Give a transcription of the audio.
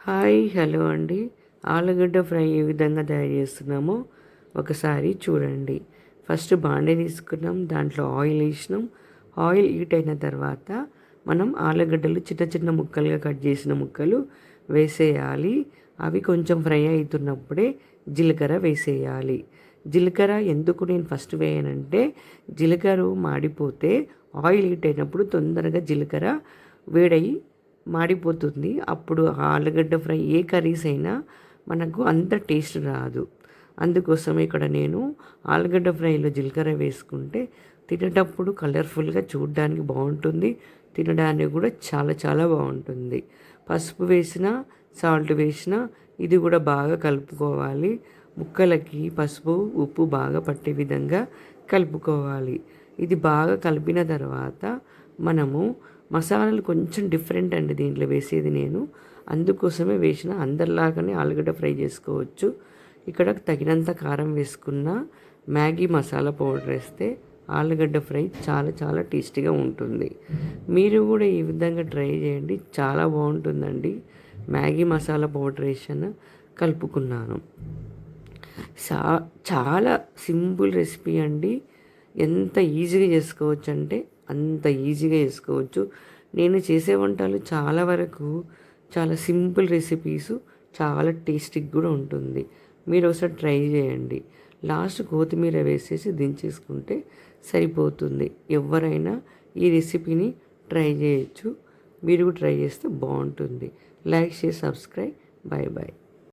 Hi hello అండి. ఆలుగడ్డ fry ఏ విధంగా తయారు చేస్తున్నామో ఒకసారి చూడండి. ఫస్ట్ బాండీ తీసుకున్నాం, దాంట్లో ఆయిల్ వేసినాం. ఆయిల్ హీట్ అయిన తర్వాత మనం ఆలుగడ్డలు చిన్న చిన్న ముక్కలుగా కట్ చేసిన ముక్కలు వేసేయాలి. అవి కొంచెం ఫ్రై అవుతున్నప్పుడే జీలకర్ర వేసేయాలి. జీలకర్ర ఎందుకు నేను ఫస్ట్ వేయనంటే, జీలకర్ర మాడిపోతే ఆయిల్ హీట్ అయినప్పుడు తొందరగా జీలకర్ర వేడయి మాడిపోతుంది. అప్పుడు ఆలుగడ్డ ఫ్రై ఏ కర్రీస్ అయినా మనకు అంత టేస్ట్ రాదు. అందుకోసం ఇక్కడ నేను ఆలుగడ్డ ఫ్రైలో జీలకర్ర వేసుకుంటే తినేటప్పుడు కలర్ఫుల్గా చూడడానికి బాగుంటుంది, తినడానికి కూడా చాలా చాలా బాగుంటుంది. పసుపు వేసిన, సాల్ట్ వేసిన, ఇది కూడా బాగా కలుపుకోవాలి. ముక్కలకి పసుపు ఉప్పు బాగా పట్టే విధంగా కలుపుకోవాలి. ఇది బాగా కలిపిన తర్వాత మనము మసాలాలు కొంచెం డిఫరెంట్ అండి దీంట్లో వేసేది నేను, అందుకోసమే వేసిన. అందరిలాగానే ఆలుగడ్డ ఫ్రై చేసుకోవచ్చు. ఇక్కడ తగినంత కారం వేసుకున్న, మ్యాగీ మసాలా పౌడర్ వేస్తే ఆలుగడ్డ ఫ్రై చాలా చాలా టేస్టీగా ఉంటుంది. మీరు కూడా ఈ విధంగా ట్రై చేయండి, చాలా బాగుంటుందండి. మ్యాగీ మసాలా పౌడర్ వేసాను, కలుపుకున్నాను. చాలా సింపుల్ రెసిపీ అండి. ఎంత ఈజీగా చేసుకోవచ్చు అంటే అంత ఈజీగా చేసుకోవచ్చు. నేను చేసే వంటలు చాలా వరకు చాలా సింపుల్ రెసిపీసు, చాలా టేస్టీగా కూడా ఉంటుంది. మీరు ఒకసారి ట్రై చేయండి. లాస్ట్ కొత్తిమీర వేసేసి దించేసుకుంటే సరిపోతుంది. ఎవరైనా ఈ రెసిపీని ట్రై చేయొచ్చు. మీరు కూడా ట్రై చేస్తే బాగుంటుంది. Like, share, subscribe. Bye bye.